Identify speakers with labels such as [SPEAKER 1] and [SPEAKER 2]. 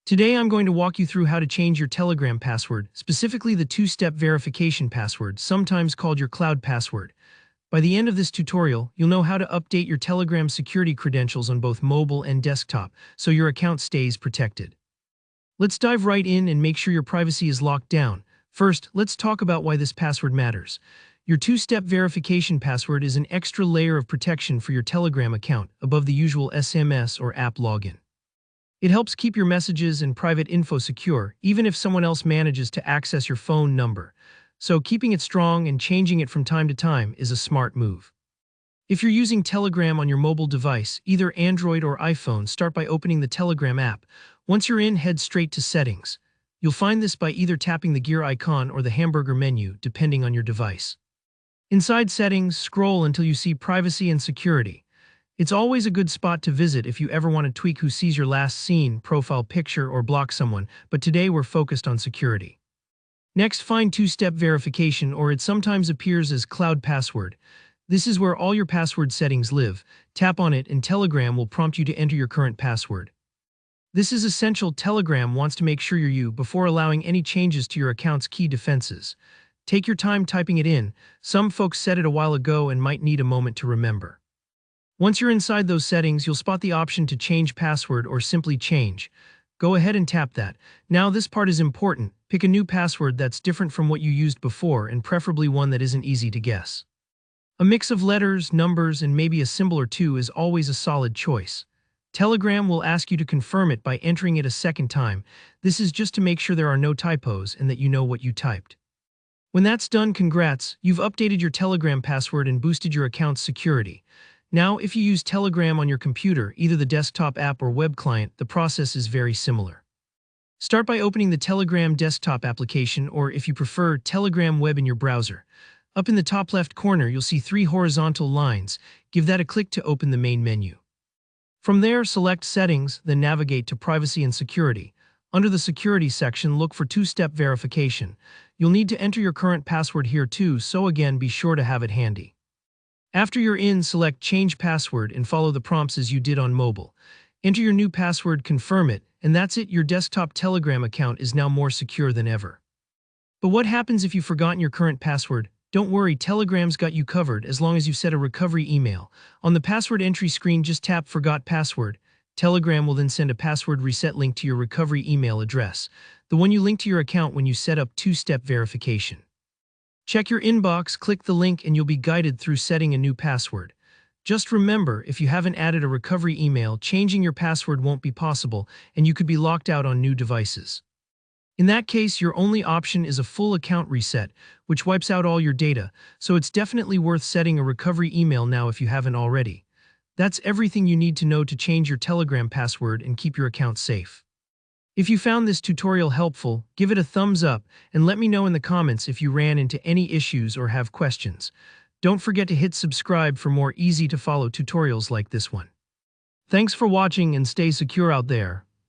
[SPEAKER 1] Today I'm going to walk you through how to change your Telegram password, specifically the two-step verification password, sometimes called your cloud password. By the end of this tutorial, you'll know how to update your Telegram security credentials on both mobile and desktop, so your account stays protected. Let's dive right in and make sure your privacy is locked down. First, let's talk about why this password matters. Your two-step verification password is an extra layer of protection for your Telegram account, above the usual SMS or app login. It helps keep your messages and private info secure, even if someone else manages to access your phone number. So keeping it strong and changing it from time to time is a smart move. If you're using Telegram on your mobile device, either Android or iPhone, start by opening the Telegram app. Once you're in, head straight to Settings. You'll find this by either tapping the gear icon or the hamburger menu, depending on your device. Inside Settings, scroll until you see Privacy and Security. It's always a good spot to visit if you ever want to tweak who sees your last seen, profile picture, or block someone, but today we're focused on security. Next, find two-step verification, or it sometimes appears as cloud password. This is where all your password settings live. Tap on it and Telegram will prompt you to enter your current password. This is essential. Telegram wants to make sure you're you before allowing any changes to your account's key defenses. Take your time typing it in. Some folks said it a while ago and might need a moment to remember. Once you're inside those settings, you'll spot the option to change password or simply change. Go ahead and tap that. Now this part is important. Pick a new password that's different from what you used before, and preferably one that isn't easy to guess. A mix of letters, numbers, and maybe a symbol or two is always a solid choice. Telegram will ask you to confirm it by entering it a second time. This is just to make sure there are no typos and that you know what you typed. When that's done, congrats, you've updated your Telegram password and boosted your account's security. Now, if you use Telegram on your computer, either the desktop app or web client, the process is very similar. Start by opening the Telegram desktop application, or if you prefer, Telegram web in your browser. Up in the top left corner, you'll see 3 horizontal lines. Give that a click to open the main menu. From there, select Settings, then navigate to Privacy and Security. Under the Security section, look for two-step verification. You'll need to enter your current password here too, so again, be sure to have it handy. After you're in, select Change Password and follow the prompts as you did on mobile. Enter your new password, confirm it, and that's it. Your desktop Telegram account is now more secure than ever. But what happens if you've forgotten your current password? Don't worry, Telegram's got you covered as long as you set a recovery email. On the password entry screen, just tap Forgot Password. Telegram will then send a password reset link to your recovery email address, the one you linked to your account when you set up two-step verification. Check your inbox, click the link, and you'll be guided through setting a new password. Just remember, if you haven't added a recovery email, changing your password won't be possible, and you could be locked out on new devices. In that case, your only option is a full account reset, which wipes out all your data, so it's definitely worth setting a recovery email now if you haven't already. That's everything you need to know to change your Telegram password and keep your account safe. If you found this tutorial helpful, give it a thumbs up and let me know in the comments if you ran into any issues or have questions. Don't forget to hit subscribe for more easy-to-follow tutorials like this one. Thanks for watching and stay secure out there.